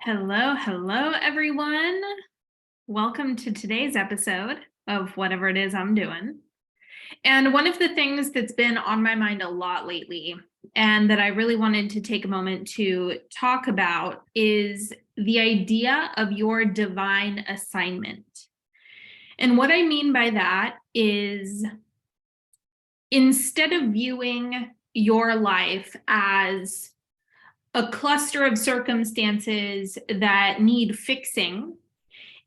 Hello, everyone. Welcome to today's episode of whatever it is I'm doing. And one of the things that's been on my mind a lot lately, and that I really wanted to take a moment to talk about, is the idea of your divine assignment. And what I mean by that is, instead of viewing your life as a cluster of circumstances that need fixing,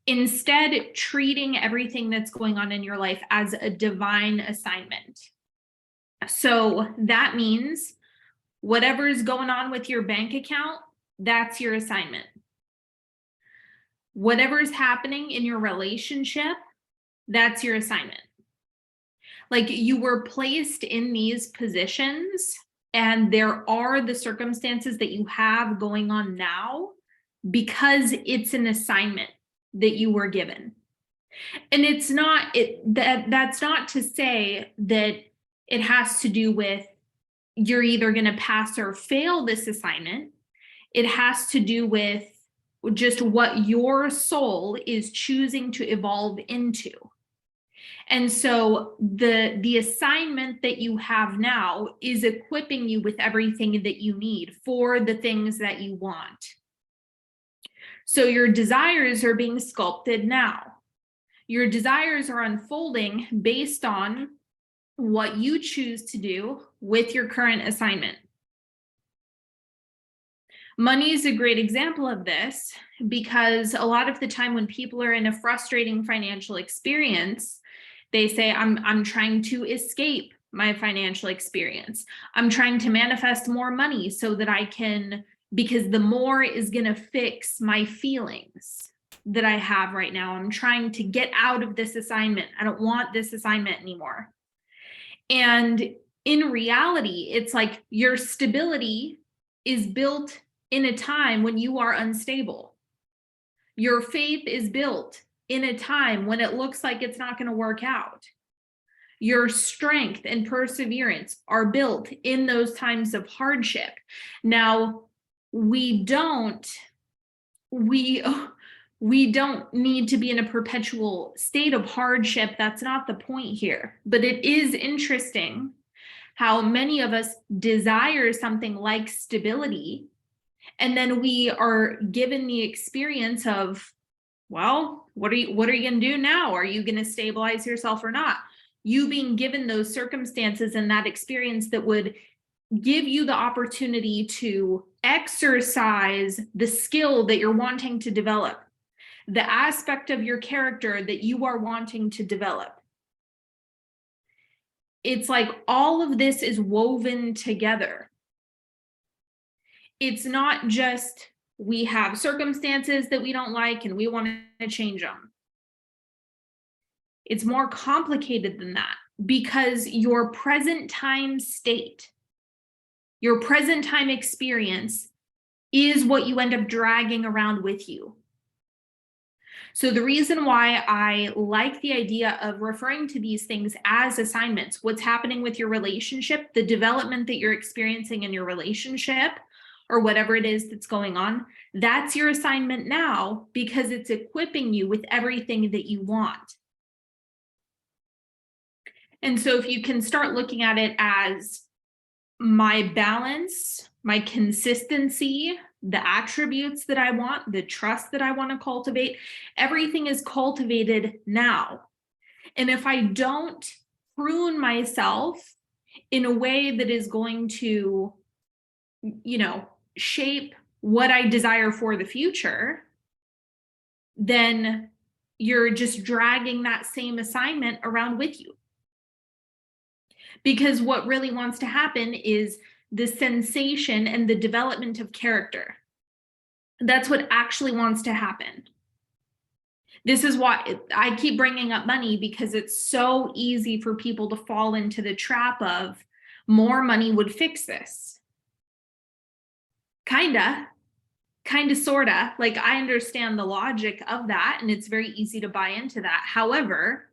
instead treating everything that's going on in your life as a divine assignment. So that means whatever's going on with your bank account, that's your assignment. Whatever's happening in your relationship, that's your assignment. Like, you were placed in these positions, and there are the circumstances that you have going on now because it's an assignment that you were given. And it's not that's not to say that it has to do with you're either going to pass or fail this assignment. It has to do with just what your soul is choosing to evolve into. And so the assignment that you have now is equipping you with everything that you need for the things that you want. So your desires are being sculpted now. Your desires are unfolding based on what you choose to do with your current assignment. Money is a great example of this, because a lot of the time when people are in a frustrating financial experience, they say, I'm trying to escape my financial experience. I'm trying to manifest more money so that I can, because the more is going to fix my feelings that I have right now. I'm trying to get out of this assignment. I don't want this assignment anymore. And in reality, it's like your stability is built in a time when you are unstable. Your faith is built in a time when it looks like it's not going to work out. Your strength and perseverance are built in those times of hardship. Now, we don't need to be in a perpetual state of hardship. That's not the point here. But it is interesting how many of us desire something like stability, and then we are given the experience of, well, what are you going to do now? Are you going to stabilize yourself or not? You being given those circumstances and that experience that would give you the opportunity to exercise the skill that you're wanting to develop, the aspect of your character that you are wanting to develop. It's like all of this is woven together. It's not just we have circumstances that we don't like and we want to change them. It's more complicated than that, because your present time state, your present time experience is what you end up dragging around with you. So the reason why I like the idea of referring to these things as assignments, what's happening with your relationship, the development that you're experiencing in your relationship, or whatever it is that's going on, that's your assignment now, because it's equipping you with everything that you want. And so if you can start looking at it as my balance, my consistency, the attributes that I want, the trust that I want to cultivate, everything is cultivated now. And if I don't prune myself in a way that is going to, shape what I desire for the future, then you're just dragging that same assignment around with you. Because what really wants to happen is the sensation and the development of character. That's what actually wants to happen. This is why I keep bringing up money, because it's so easy for people to fall into the trap of more money would fix this. Kinda, sorta. Like, I understand the logic of that, and it's very easy to buy into that. However,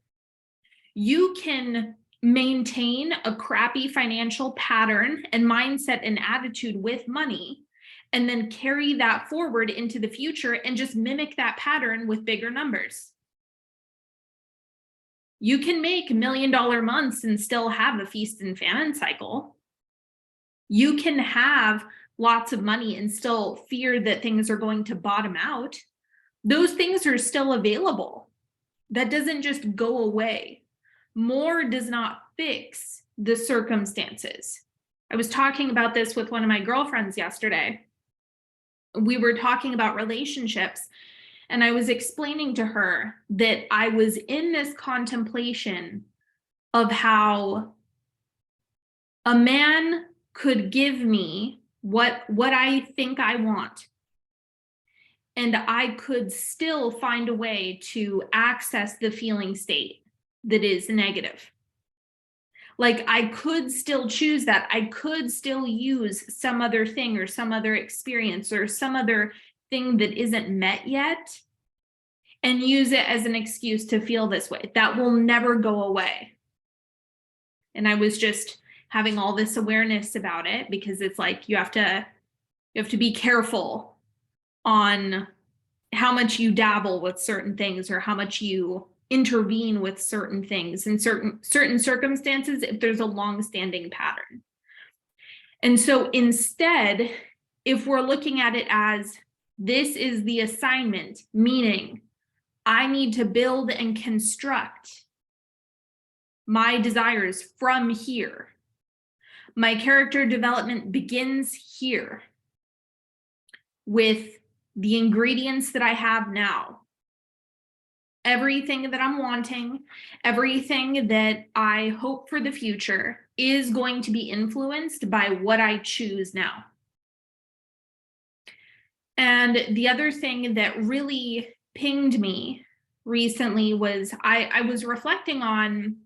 you can maintain a crappy financial pattern and mindset and attitude with money and then carry that forward into the future and just mimic that pattern with bigger numbers. You can make $1 million months and still have a feast and famine cycle. You can have lots of money and still fear that things are going to bottom out. Those things are still available. That doesn't just go away. More does not fix the circumstances. I was talking about this with one of my girlfriends yesterday. We were talking about relationships, and I was explaining to her that I was in this contemplation of how a man could give me what I think I want, and I could still find a way to access the feeling state that is negative. Like, I could still choose that. I could still use some other thing or some other experience or some other thing that isn't met yet and use it as an excuse to feel this way. That will never go away. And I was just having all this awareness about it, because it's like you have to be careful on how much you dabble with certain things or how much you intervene with certain things in certain circumstances if there's a long-standing pattern. And so instead, if we're looking at it as this is the assignment, meaning I need to build and construct my desires from here. My character development begins here with the ingredients that I have now. Everything that I'm wanting, everything that I hope for the future is going to be influenced by what I choose now. And the other thing that really pinged me recently was I was reflecting on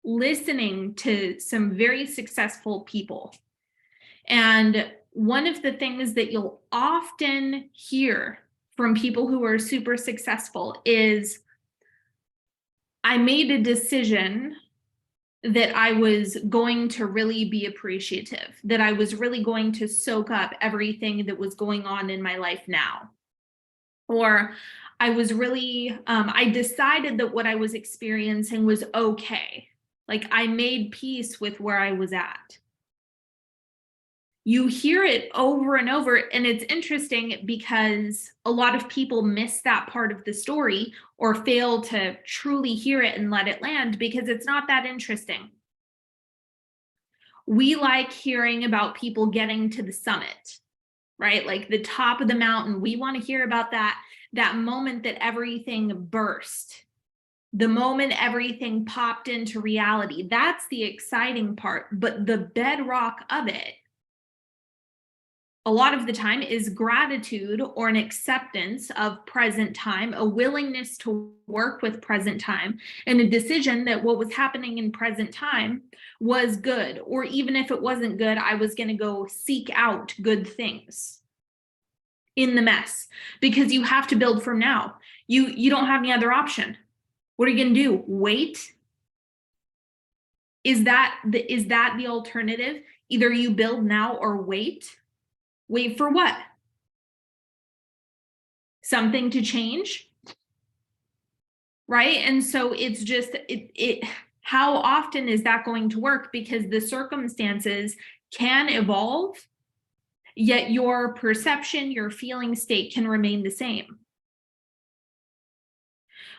listening to some very successful people. And one of the things that you'll often hear from people who are super successful is, I made a decision that I was going to really be appreciative, that I was really going to soak up everything that was going on in my life now. Or I was really, I decided that what I was experiencing was okay. Like, I made peace with where I was at. You hear it over and over, and it's interesting because a lot of people miss that part of the story or fail to truly hear it and let it land because it's not that interesting. We like hearing about people getting to the summit, right? Like the top of the mountain. We want to hear about that moment that everything burst, the moment everything popped into reality. That's the exciting part. But the bedrock of it, a lot of the time, is gratitude or an acceptance of present time, a willingness to work with present time, and a decision that what was happening in present time was good. Or even if it wasn't good, I was going to go seek out good things in the mess, because you have to build from now. You don't have any other option. What are you going to do? Wait? Is that the alternative? Either you build now or wait. Wait for what? Something to change, right? And so it's just, how often is that going to work? Because the circumstances can evolve, yet your perception, your feeling state can remain the same.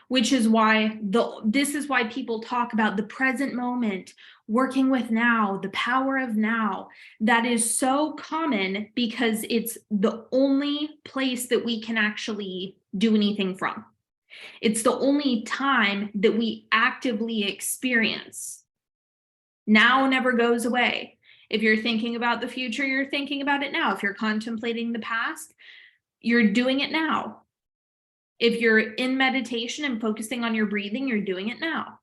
Which is why this is why people talk about the present moment, working with now, the power of now. That is so common because it's the only place that we can actually do anything from. It's the only time that we actively experience. Now never goes away. If you're thinking about the future, you're thinking about it now. If you're contemplating the past, you're doing it now. If you're in meditation and focusing on your breathing, you're doing it now.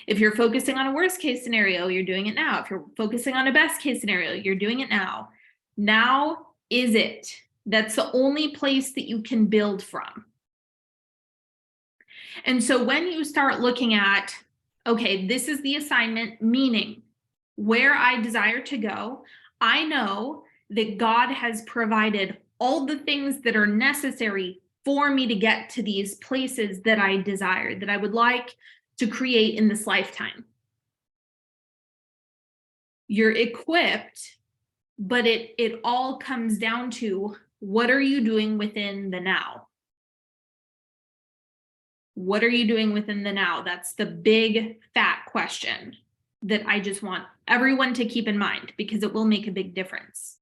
If you're focusing on a worst case scenario, you're doing it now. If you're focusing on a best case scenario, you're doing it now. Now is it. That's the only place that you can build from. And so when you start looking at, okay, this is the assignment, meaning where I desire to go, I know that God has provided all the things that are necessary for me to get to these places that I desire, that I would like to create in this lifetime. You're equipped, but it all comes down to, what are you doing within the now? What are you doing within the now? That's the big fat question that I just want everyone to keep in mind, because it will make a big difference.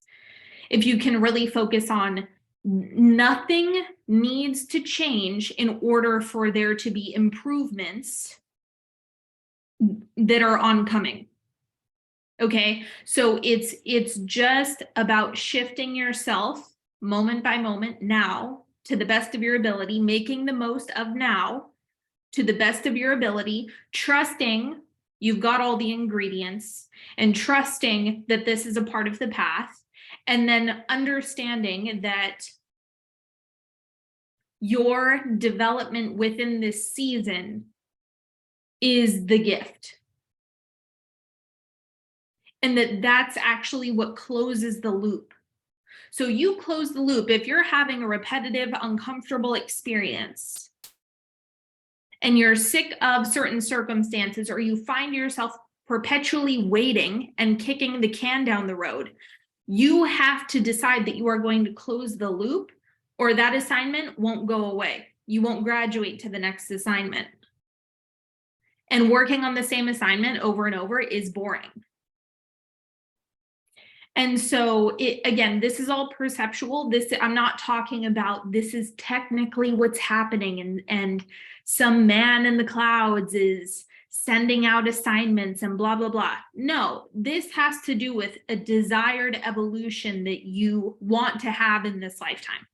If you can really focus on nothing needs to change in order for there to be improvements that are oncoming. Okay, so it's just about shifting yourself moment by moment now to the best of your ability, making the most of now to the best of your ability, trusting you've got all the ingredients, and trusting that this is a part of the path, and then understanding that your development within this season is the gift. And that's actually what closes the loop. So you close the loop if you're having a repetitive, uncomfortable experience and you're sick of certain circumstances, or you find yourself perpetually waiting and kicking the can down the road. You have to decide that you are going to close the loop, or that assignment won't go away. You won't graduate to the next assignment. And working on the same assignment over and over is boring. And so again, this is all perceptual. I'm not talking about this is technically what's happening, and some man in the clouds is sending out assignments and blah, blah, blah. No, this has to do with a desired evolution that you want to have in this lifetime.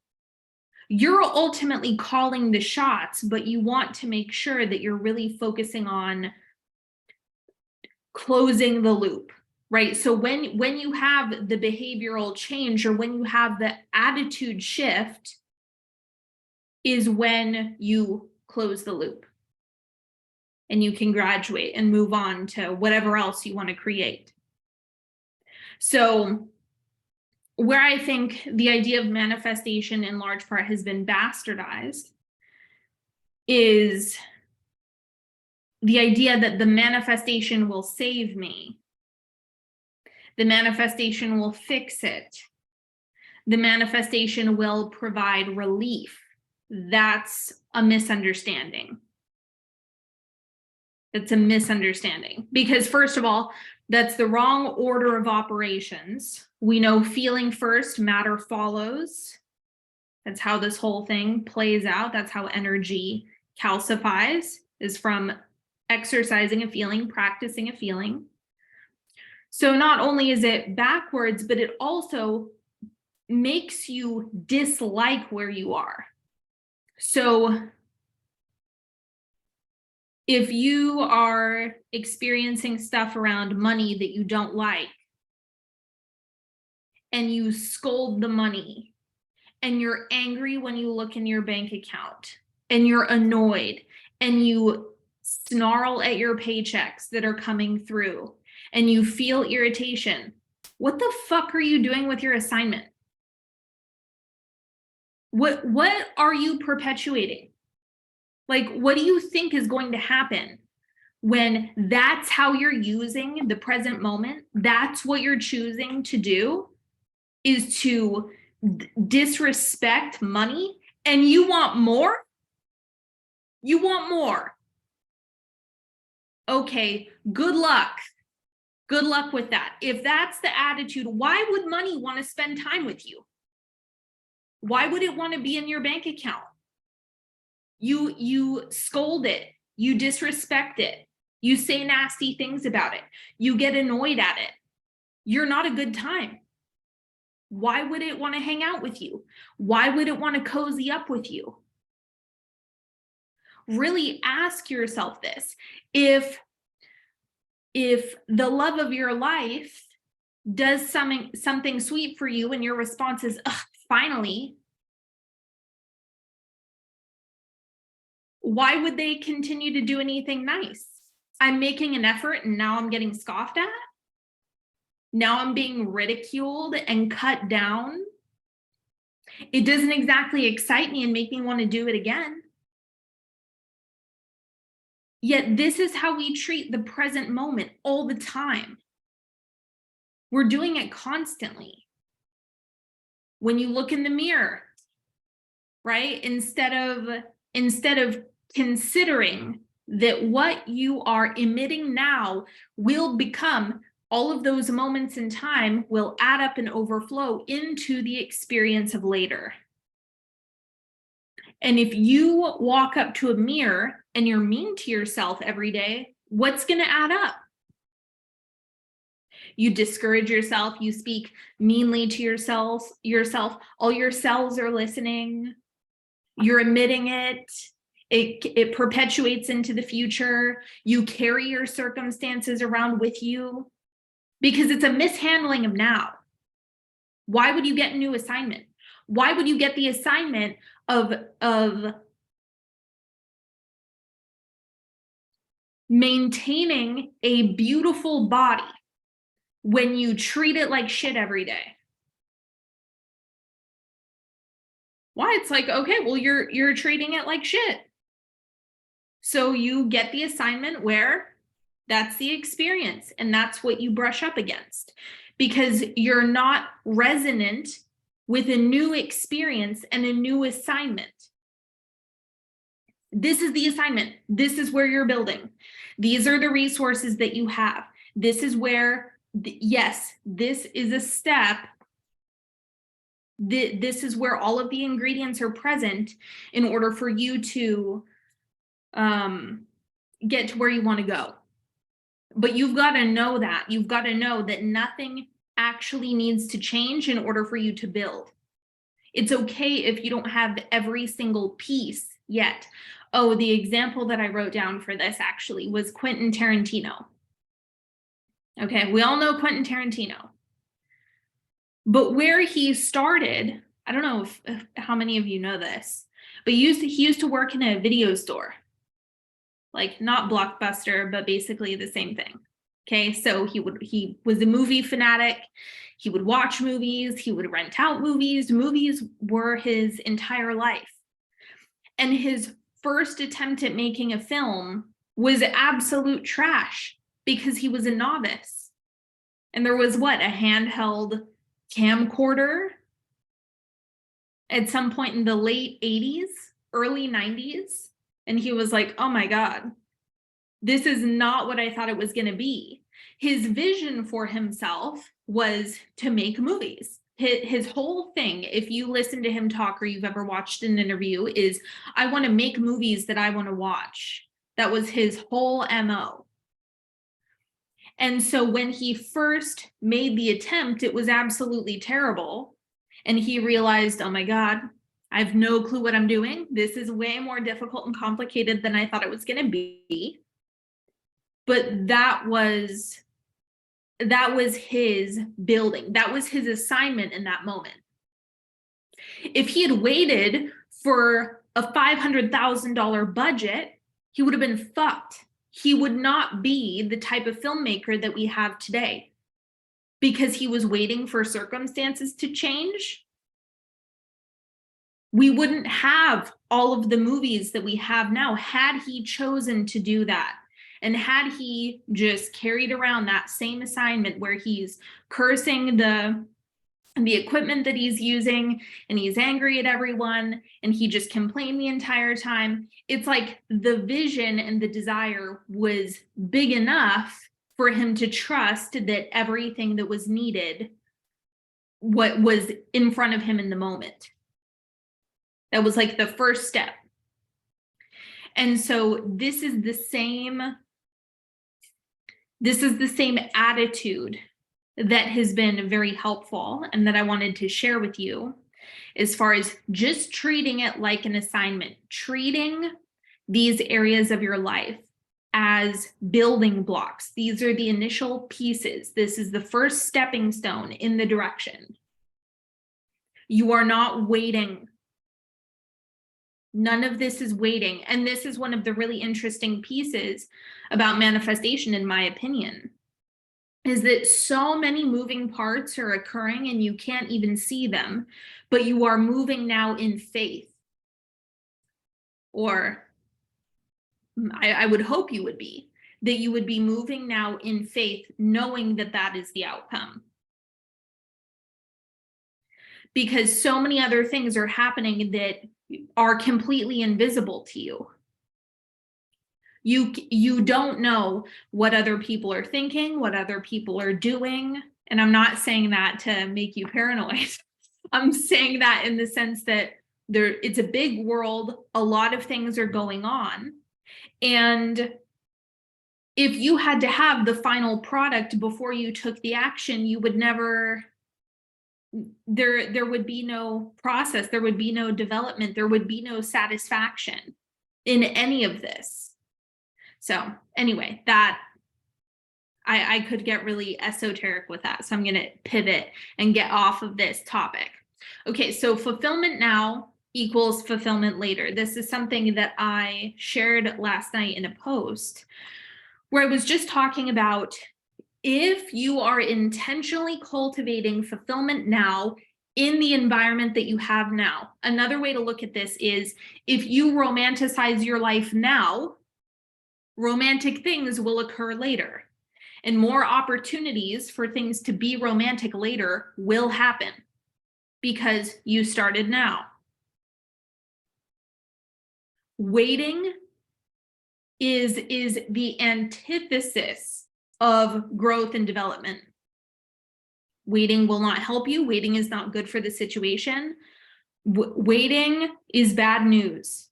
You're ultimately calling the shots, but you want to make sure that you're really focusing on closing the loop. Right. So when you have the behavioral change, or when you have the attitude shift, is when you close the loop and you can graduate and move on to whatever else you want to create. So where I think the idea of manifestation in large part has been bastardized is the idea that the manifestation will save me. The manifestation will fix it. The manifestation will provide relief. That's a misunderstanding. That's a misunderstanding. Because first of all, that's the wrong order of operations. We know feeling first, matter follows. That's how this whole thing plays out. That's how energy calcifies, is from exercising a feeling, practicing a feeling. So not only is it backwards, but it also makes you dislike where you are. So if you are experiencing stuff around money that you don't like, and you scold the money, and you're angry when you look in your bank account, and you're annoyed, and you snarl at your paychecks that are coming through, and you feel irritation, what the fuck are you doing with your assignment? What are you perpetuating? Like, what do you think is going to happen when that's how you're using the present moment? That's what you're choosing to do, is to disrespect money, and you want more? You want more. Okay, good luck. Good luck with that. If that's the attitude, why would money want to spend time with you? Why would it want to be in your bank account? You scold it, you disrespect it, you say nasty things about it, you get annoyed at it. You're not a good time. Why would it want to hang out with you? Why would it want to cozy up with you? Really ask yourself this. If the love of your life does something sweet for you, and your response is, ugh, finally, why would they continue to do anything nice? I'm making an effort and now I'm getting scoffed at. Now I'm being ridiculed and cut down. It doesn't exactly excite me and make me want to do it again. Yet this is how we treat the present moment all the time. We're doing it constantly. When you look in the mirror, right? Instead of considering that what you are emitting now will become, all of those moments in time will add up and overflow into the experience of later. And if you walk up to a mirror and you're mean to yourself every day, what's going to add up? You discourage yourself, you speak meanly to yourself, all your cells are listening, you're emitting it. It perpetuates into the future. You carry your circumstances around with you because it's a mishandling of now. Why would you get a new assignment? Why would you get the assignment of maintaining a beautiful body when you treat it like shit every day? Why? It's like, okay, well, you're treating it like shit. So you get the assignment where that's the experience and that's what you brush up against, because you're not resonant with a new experience and a new assignment. This is the assignment. This is where you're building. These are the resources that you have. This is where, yes, this is a step. This is where all of the ingredients are present in order for you to get to where you want to go. But you've got to know that. You've got to know that nothing actually needs to change in order for you to build. It's okay if you don't have every single piece yet. Oh, the example that I wrote down for this actually was Quentin Tarantino. Okay, we all know Quentin Tarantino. But where he started, I don't know how many of you know this, but he used to work in a video store. Like not Blockbuster, but basically the same thing. Okay, so he was a movie fanatic. He would watch movies, he would rent out movies. Movies were his entire life. And his first attempt at making a film was absolute trash because he was a novice. And there was what, a handheld camcorder at some point in the late 80s, early 90s. And he was like, oh my God, this is not what I thought it was going to be. His vision for himself was to make movies. His whole thing, if you listen to him talk or you've ever watched an interview, is I want to make movies that I want to watch. That was his whole MO. And so when he first made the attempt, it was absolutely terrible. And he realized, oh my God, I have no clue what I'm doing. This is way more difficult and complicated than I thought it was going to be. But that was his building. That was his assignment in that moment. If he had waited for a $500,000 budget, he would have been fucked. He would not be the type of filmmaker that we have today because he was waiting for circumstances to change. We wouldn't have all of the movies that we have now had he chosen to do that. And had he just carried around that same assignment where he's cursing the equipment that he's using and he's angry at everyone and he just complained the entire time, it's like the vision and the desire was big enough for him to trust that everything that was needed, what was in front of him in the moment. That was like the first step. And so this is the same attitude that has been very helpful and that I wanted to share with you as far as just treating it like an assignment, treating these areas of your life as building blocks. These are the initial pieces. This is the first stepping stone in the direction. You are not waiting. None of this is waiting. And this is one of the really interesting pieces about manifestation, in my opinion. is that so many moving parts are occurring and you can't even see them, but you are moving now in faith. Or I would hope you would be, that you would be moving now in faith, knowing that that is the outcome. Because so many other things are happening that are completely invisible to you. You don't know what other people are thinking, what other people are doing. And I'm not saying that to make you paranoid. I'm saying that in the sense that it's a big world, a lot of things are going on. And if you had to have the final product before you took the action, you would never, there would be no process, there would be no development, there would be no satisfaction in any of this. So anyway, that I could get really esoteric with that. So I'm going to pivot and get off of this topic. Okay, so fulfillment now equals fulfillment later. This is something that I shared last night in a post where I was just talking about if you are intentionally cultivating fulfillment now in the environment that you have now. Another way to look at this is if you romanticize your life now, romantic things will occur later, and more opportunities for things to be romantic later will happen because you started now. Waiting is the antithesis of growth and development. Waiting will not help you. Waiting is not good for the situation. Waiting is bad news.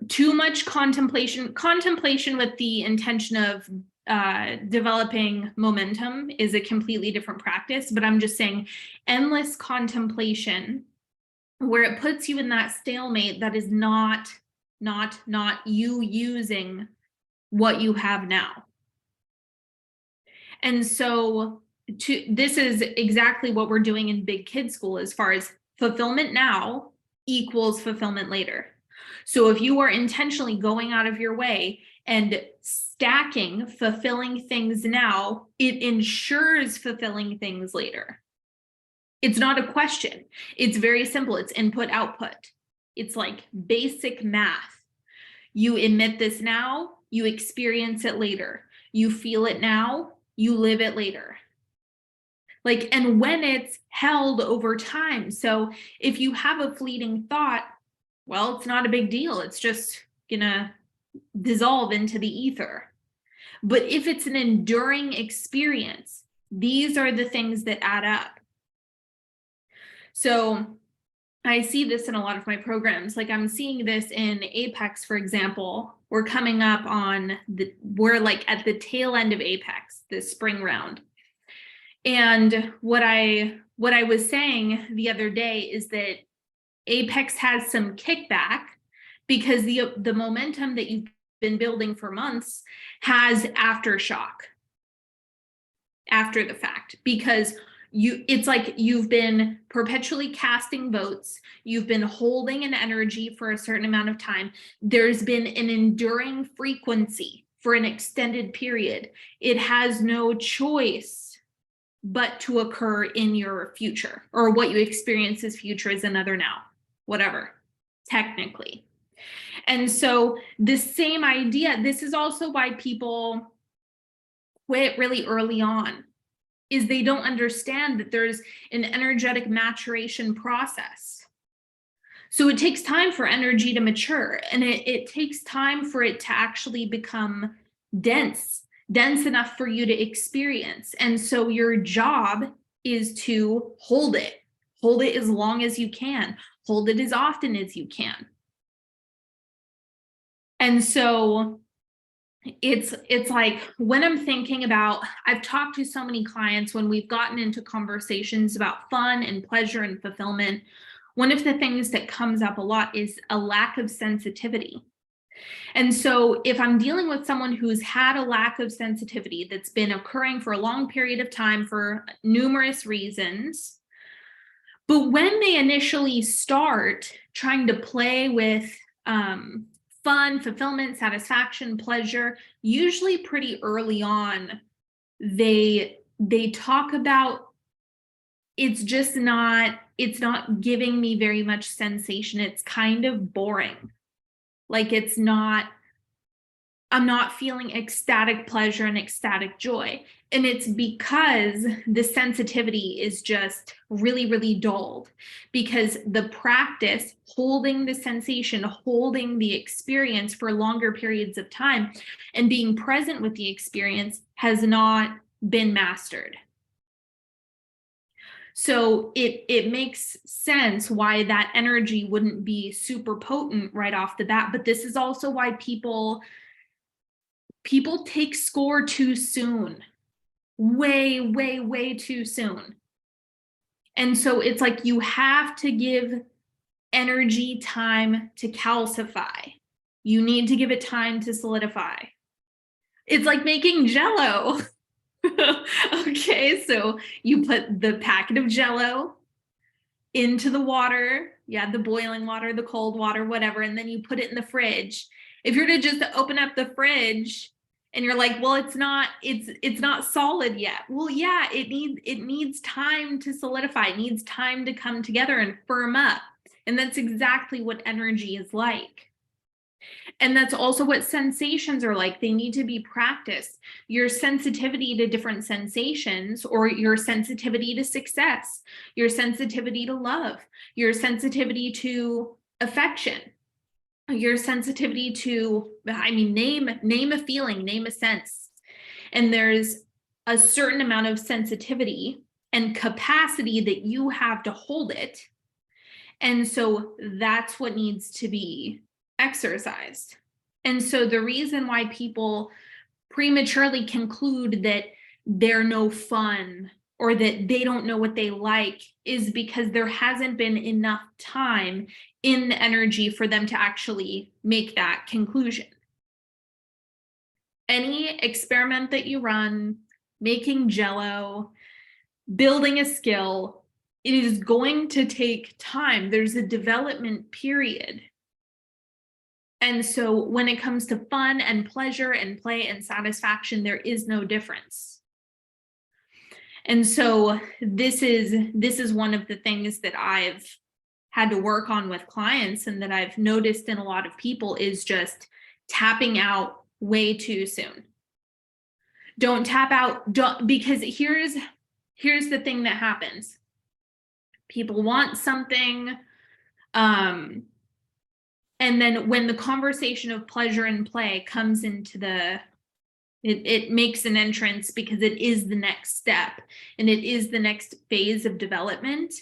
Too much contemplation with the intention of developing momentum is a completely different practice, but I'm just saying endless contemplation where it puts you in that stalemate that is not you using what you have now. And so this is exactly what we're doing in Big Kid School as far as fulfillment now equals fulfillment later. So if you are intentionally going out of your way and stacking fulfilling things now, it ensures fulfilling things later. It's not a question. It's very simple. It's input output. It's like basic math. You emit this now, you experience it later. You feel it now, you live it later. Like, and when it's held over time. So if you have a fleeting thought, well, it's not a big deal. It's just gonna dissolve into the ether. But if it's an enduring experience, these are the things that add up. So I see this in a lot of my programs. Like I'm seeing this in Apex, for example. We're coming up on we're like at the tail end of Apex, this spring round. And what I was saying the other day is that Apex has some kickback because the momentum that you've been building for months has aftershock after the fact, because it's like you've been perpetually casting votes, you've been holding an energy for a certain amount of time, there's been an enduring frequency for an extended period. It has no choice but to occur in your future, or what you experience as future is another now, whatever, technically. And so the same idea, this is also why people quit really early on, is they don't understand that there's an energetic maturation process. So it takes time for energy to mature, and it takes time for it to actually become dense enough for you to experience. And so your job is to hold it as long as you can, hold it as often as you can. And so it's like when I'm thinking about, I've talked to so many clients when we've gotten into conversations about fun and pleasure and fulfillment, one of the things that comes up a lot is a lack of sensitivity. And so if I'm dealing with someone who's had a lack of sensitivity that's been occurring for a long period of time for numerous reasons, but when they initially start trying to play with fun, fulfillment, satisfaction, pleasure, usually pretty early on, they talk about it's not giving me very much sensation. It's kind of boring. Like I'm not feeling ecstatic pleasure and ecstatic joy. And it's because the sensitivity is just really, really dulled, because the practice holding the sensation, holding the experience for longer periods of time and being present with the experience has not been mastered. So it makes sense why that energy wouldn't be super potent right off the bat. But this is also why people take score too soon, way, way, way too soon. And so it's like you have to give energy time to calcify. You need to give it time to solidify. It's like making Jell-O. Okay, so you put the packet of Jell-O into the water, the boiling water, the cold water, whatever, and then you put it in the fridge. If you're to just open up the fridge and you're like, well, it's not solid yet. Well, yeah, it needs time to solidify. It needs time to come together and firm up. And that's exactly what energy is like. And that's also what sensations are like. They need to be practiced. Your sensitivity to different sensations, or your sensitivity to success, your sensitivity to love, your sensitivity to affection, your sensitivity to, name a feeling, name a sense. And there's a certain amount of sensitivity and capacity that you have to hold it. And so that's what needs to be exercised. And so the reason why people prematurely conclude that they're no fun or that they don't know what they like is because there hasn't been enough time in the energy for them to actually make that conclusion. Any experiment that you run, making Jell-O, building a skill, it is going to take time. There's a development period. And so when it comes to fun and pleasure and play and satisfaction, there is no difference. And so this is one of the things that I've had to work on with clients, and that I've noticed in a lot of people, is just tapping out way too soon. Don't tap out, because here's the thing that happens. People want something, and then when the conversation of pleasure and play comes into it makes an entrance, because it is the next step and it is the next phase of development.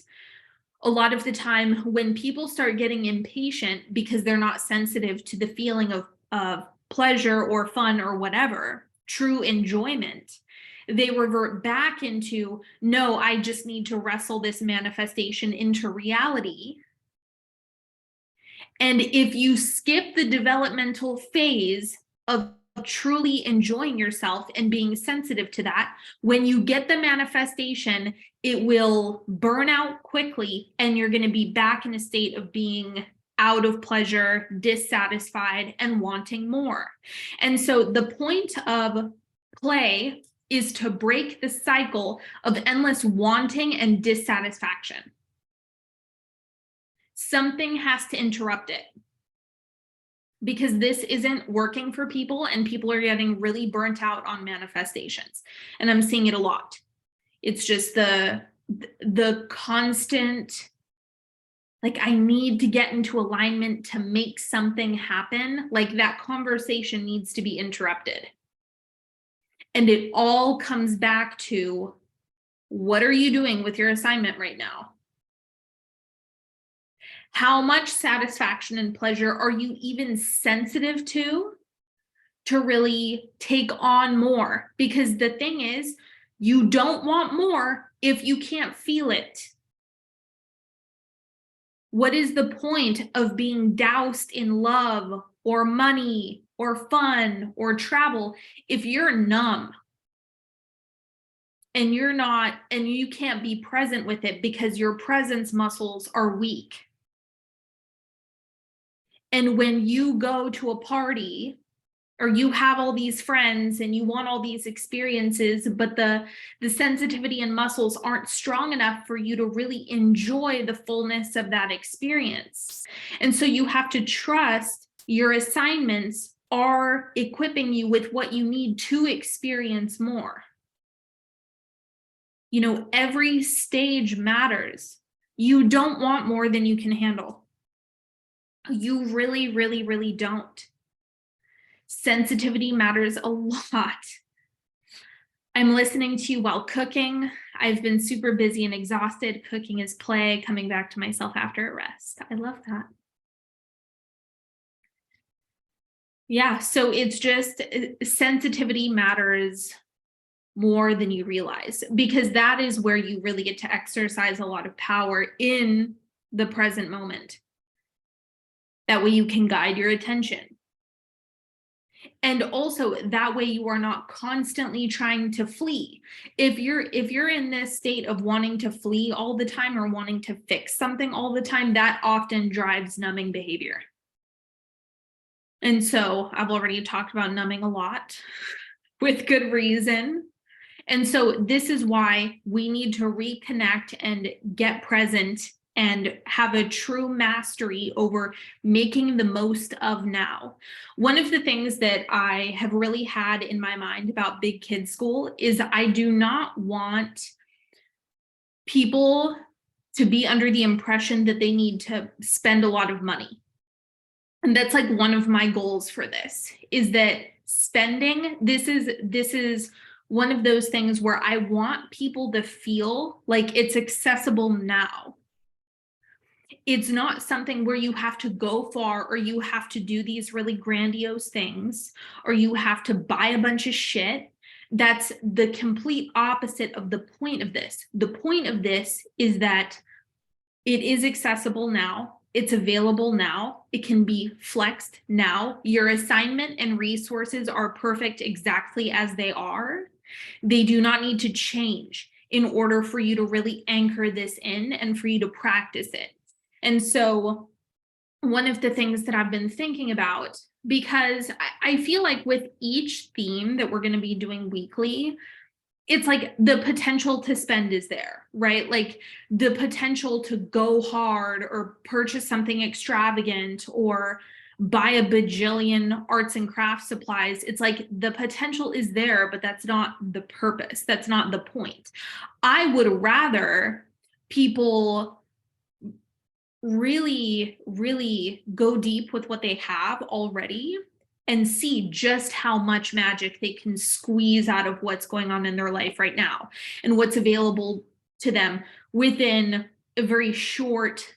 A lot of the time when people start getting impatient because they're not sensitive to the feeling of pleasure or fun or whatever, true enjoyment, they revert back into, no, I just need to wrestle this manifestation into reality. And if you skip the developmental phase of truly enjoying yourself and being sensitive to that, when you get the manifestation, it will burn out quickly, and you're going to be back in a state of being out of pleasure, dissatisfied, and wanting more. And so the point of play is to break the cycle of endless wanting and dissatisfaction. Something has to interrupt it, because this isn't working for people, and people are getting really burnt out on manifestations. And I'm seeing it a lot. It's just the constant, like, I need to get into alignment to make something happen. Like, that conversation needs to be interrupted. And it all comes back to, what are you doing with your assignment right now? How much satisfaction and pleasure are you even sensitive to really take on more? Because the thing is, you don't want more if you can't feel it. What is the point of being doused in love or money or fun or travel if you're numb and you can't be present with it because your presence muscles are weak? And when you go to a party or you have all these friends and you want all these experiences, but the sensitivity and muscles aren't strong enough for you to really enjoy the fullness of that experience. And so you have to trust your assignments are equipping you with what you need to experience more. You know, every stage matters. You don't want more than you can handle. You really, really, really don't. Sensitivity matters a lot. I'm listening to you while cooking. I've been super busy and exhausted. Cooking is play, coming back to myself after a rest. I love that. Yeah, so it's just sensitivity matters more than you realize, because that is where you really get to exercise a lot of power in the present moment. That way you can guide your attention. And also that way you are not constantly trying to flee. If you're in this state of wanting to flee all the time or wanting to fix something all the time, that often drives numbing behavior. And so I've already talked about numbing a lot with good reason. And so this is why we need to reconnect and get present and have a true mastery over making the most of now. One of the things that I have really had in my mind about Big Kid School is I do not want people to be under the impression that they need to spend a lot of money. And that's like one of my goals for this, is that spending, this is one of those things where I want people to feel like it's accessible now. It's not something where you have to go far or you have to do these really grandiose things or you have to buy a bunch of shit. That's the complete opposite of the point of this. The point of this is that it is accessible now. It's available now. It can be flexed now. Your assignment and resources are perfect exactly as they are. They do not need to change in order for you to really anchor this in and for you to practice it. And so one of the things that I've been thinking about, because I feel like with each theme that we're going to be doing weekly, it's like the potential to spend is there, right? Like the potential to go hard or purchase something extravagant or buy a bajillion arts and crafts supplies. It's like the potential is there, but that's not the purpose. That's not the point. I would rather people really, really go deep with what they have already and see just how much magic they can squeeze out of what's going on in their life right now and what's available to them within a very short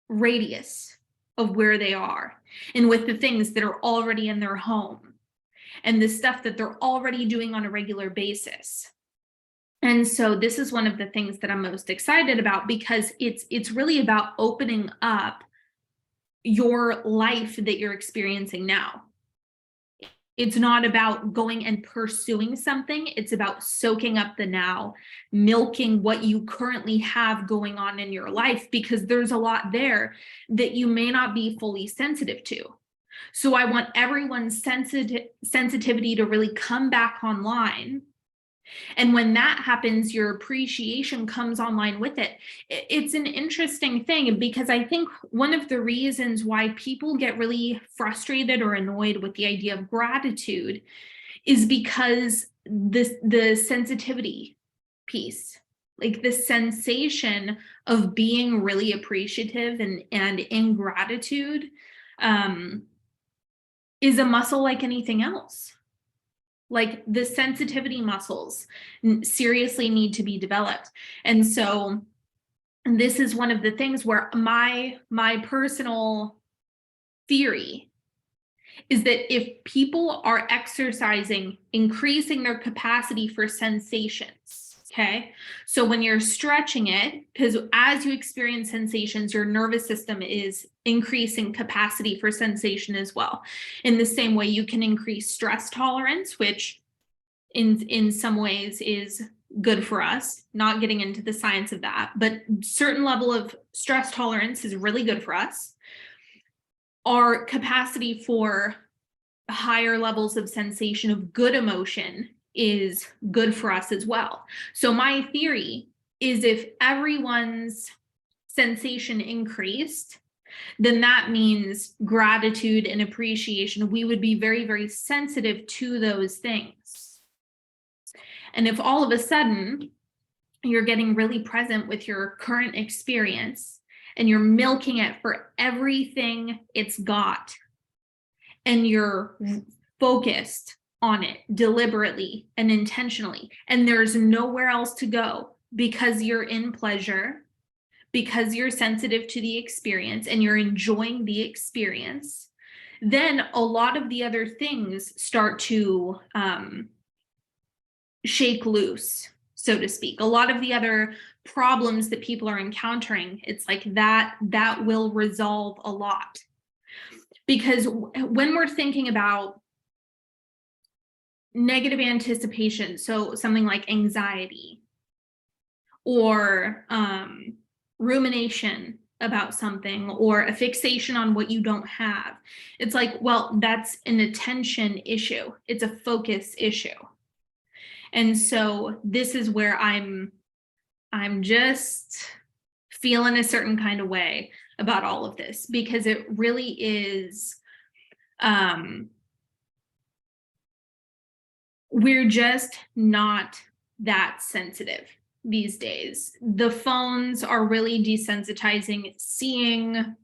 radius of where they are, and with the things that are already in their home and the stuff that they're already doing on a regular basis. And so this is one of the things that I'm most excited about, because it's really about opening up your life that you're experiencing now. It's not about going and pursuing something. It's about soaking up the now, milking what you currently have going on in your life, because there's a lot there that you may not be fully sensitive to. So I want everyone's sensitivity to really come back online. And when that happens, your appreciation comes online with it. It's an interesting thing, because I think one of the reasons why people get really frustrated or annoyed with the idea of gratitude is because the sensitivity piece, like the sensation of being really appreciative and in gratitude, is a muscle like anything else. Like the sensitivity muscles seriously need to be developed. And so this is one of the things where my personal theory is that if people are exercising, increasing their capacity for sensations, okay? So when you're stretching it, because as you experience sensations, your nervous system is increasing capacity for sensation as well. In the same way, you can increase stress tolerance, which in some ways is good for us, not getting into the science of that, but certain level of stress tolerance is really good for us. our capacity for higher levels of sensation of good emotion is good for us as well. So my theory is if everyone's sensation increased, then that means gratitude and appreciation. We would be very, very sensitive to those things. And if all of a sudden you're getting really present with your current experience and you're milking it for everything it's got, and you're focused on it deliberately and intentionally, and there's nowhere else to go because you're in pleasure, because you're sensitive to the experience and you're enjoying the experience, then a lot of the other things start to shake loose, so to speak. A lot of the other problems that people are encountering, it's like that will resolve a lot. Because when we're thinking about negative anticipation, so something like anxiety or rumination about something or a fixation on what you don't have, it's like, well, that's an attention issue. It's a focus issue. And so this is where I'm just feeling a certain kind of way about all of this, because it really is, we're just not that sensitive these days. The phones are really desensitizing, seeing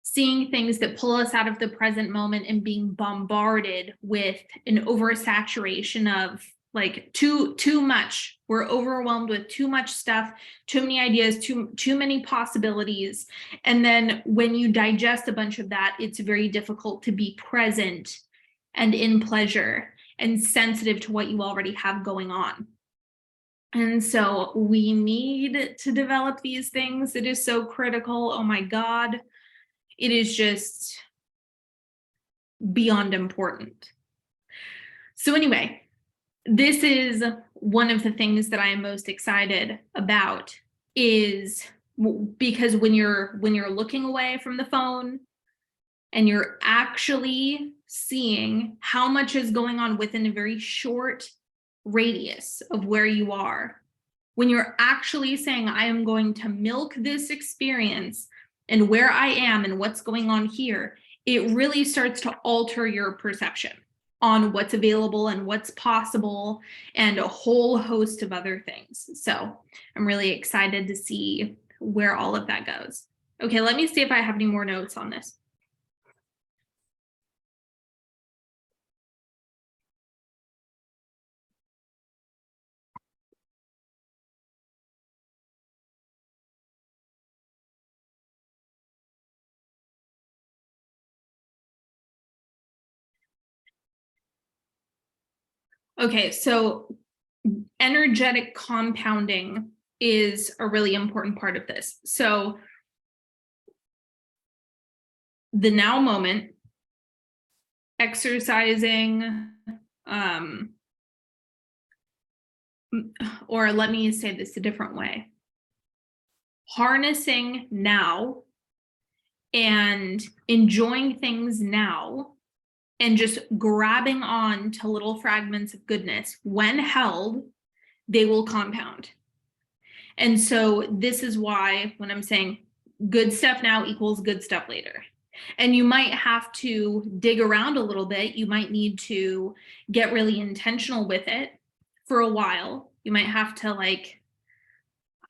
things that pull us out of the present moment and being bombarded with an oversaturation of like too much. We're overwhelmed with too much stuff, too many ideas, too many possibilities. And then when you digest a bunch of that, it's very difficult to be present and in pleasure and sensitive to what you already have going on. And so we need to develop these things. It is so critical. Oh my God. It is just beyond important. So anyway, this is one of the things that I am most excited about, is because when you're looking away from the phone and you're actually seeing how much is going on within a very short radius of where you are, when you're actually saying, I am going to milk this experience and where I am and what's going on here, it really starts to alter your perception on what's available and what's possible and a whole host of other things. So I'm really excited to see where all of that goes. Okay, let me see if I have any more notes on this. Okay, so energetic compounding is a really important part of this. So the now moment, exercising, or let me say this a different way, harnessing now and enjoying things now and just grabbing on to little fragments of goodness, when held, they will compound. And so this is why when I'm saying good stuff now equals good stuff later. And you might have to dig around a little bit. You might need to get really intentional with it for a while. You might have to, like,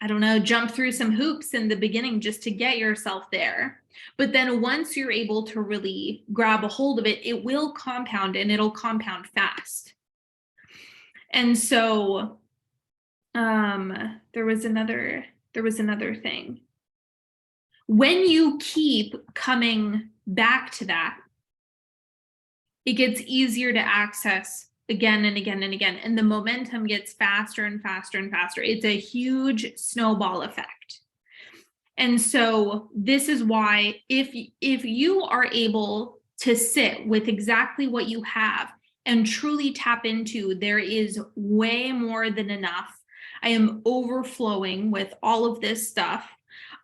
I don't know, jump through some hoops in the beginning just to get yourself there. But then once you're able to really grab a hold of it, it will compound, and it'll compound fast. And so there was another thing. When you keep coming back to that, it gets easier to access again and again and again, and the momentum gets faster and faster and faster. It's a huge snowball effect. And so this is why if you are able to sit with exactly what you have and truly tap into, there is way more than enough. I am overflowing with all of this stuff.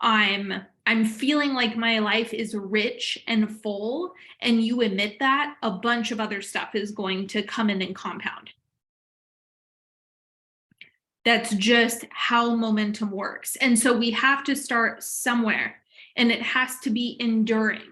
I'm feeling like my life is rich and full, and you emit that, a bunch of other stuff is going to come in and compound. That's just how momentum works. And so we have to start somewhere, and it has to be enduring.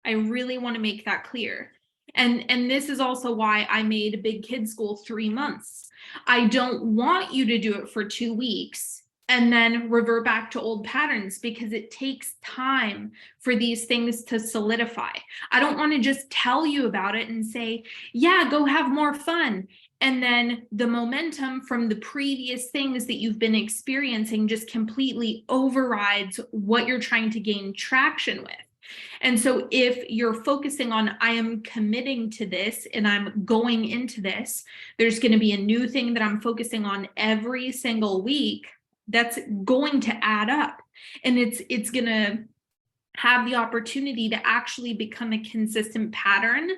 I really want to make that clear. And this is also why I made Big Kid School 3 months. I don't want you to do it for 2 weeks and then revert back to old patterns, because it takes time for these things to solidify. I don't want to just tell you about it and say, yeah, go have more fun. And then the momentum from the previous things that you've been experiencing just completely overrides what you're trying to gain traction with. And so if you're focusing on, I am committing to this and I'm going into this, there's going to be a new thing that I'm focusing on every single week, that's going to add up. And it's going to have the opportunity to actually become a consistent pattern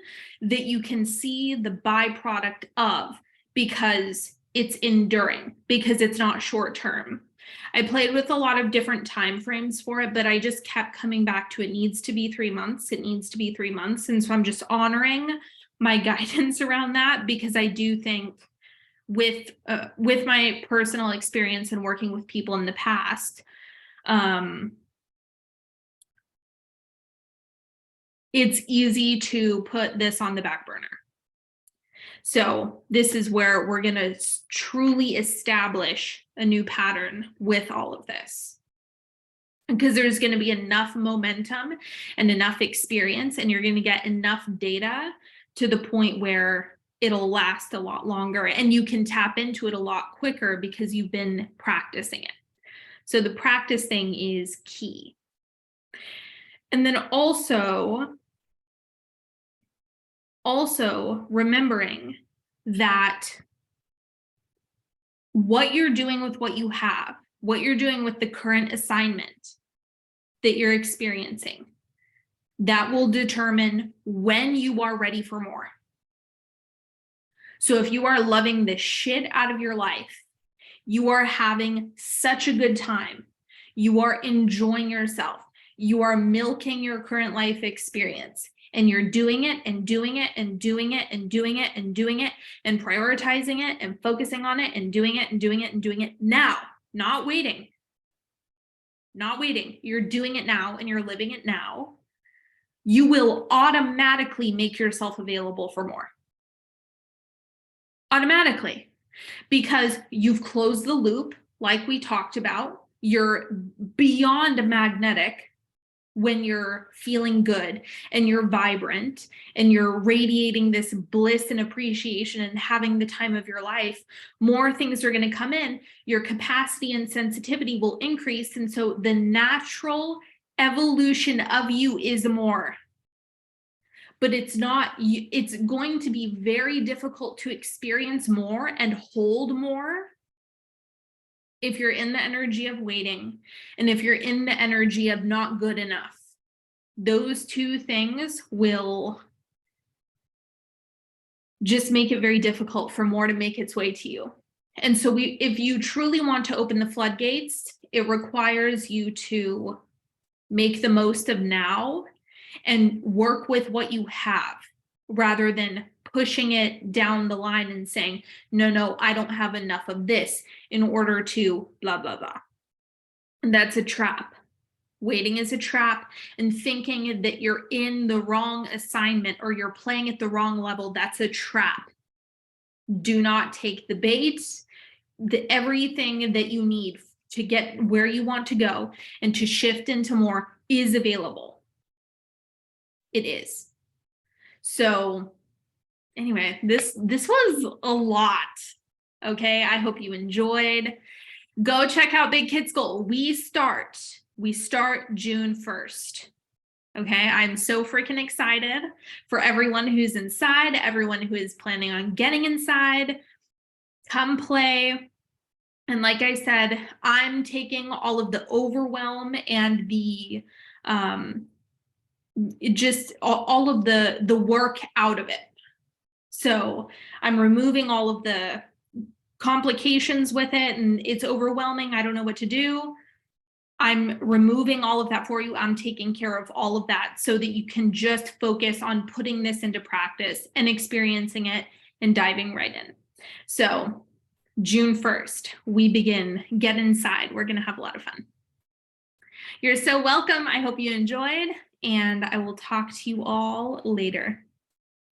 that you can see the byproduct of, because it's enduring, because it's not short term. I played with a lot of different time frames for it, but I just kept coming back to, it needs to be 3 months. It needs to be 3 months. And so I'm just honoring my guidance around that, because I do think with my personal experience and working with people in the past, it's easy to put this on the back burner. So this is where we're going to truly establish a new pattern with all of this, because there's going to be enough momentum and enough experience, and you're going to get enough data to the point where it'll last a lot longer, and you can tap into it a lot quicker because you've been practicing it. So the practice thing is key. And then also remembering that what you're doing with what you have, what you're doing with the current assignment that you're experiencing, that will determine when you are ready for more. So if you are loving the shit out of your life, you are having such a good time, you are enjoying yourself, you are milking your current life experience, and you're doing it and doing it and doing it and doing it and doing it and prioritizing it and focusing on it and doing it and doing it and doing it now, not waiting. You're doing it now and you're living it now. You will automatically make yourself available for more. Automatically, because you've closed the loop, like we talked about. You're beyond magnetic when you're feeling good and you're vibrant and you're radiating this bliss and appreciation and having the time of your life. More things are going to come in, your capacity and sensitivity will increase, and so the natural evolution of you is more. But it's going to be very difficult to experience more and hold more if you're in the energy of waiting, and if you're in the energy of not good enough. Those two things will just make it very difficult for more to make its way to you. And so if you truly want to open the floodgates, it requires you to make the most of now and work with what you have, rather than pushing it down the line and saying, no, I don't have enough of this in order to blah, blah, blah. And that's a trap. Waiting is a trap, and thinking that you're in the wrong assignment or you're playing at the wrong level, that's a trap. Do not take the bait. Everything that you need to get where you want to go and to shift into more is available. It is. So anyway, this was a lot. Okay, I hope you enjoyed. Go check out Big Kid School. We start June 1st. Okay, I'm so freaking excited for everyone who's inside, everyone who is planning on getting inside. Come play. And like I said, I'm taking all of the overwhelm and the just all of the work out of it. So I'm removing all of the complications with it, and it's overwhelming. I don't know what to do. I'm removing all of that for you. I'm taking care of all of that so that you can just focus on putting this into practice and experiencing it and diving right in. So June 1st, we begin. Get inside. We're going to have a lot of fun. You're so welcome. I hope you enjoyed, and I will talk to you all later.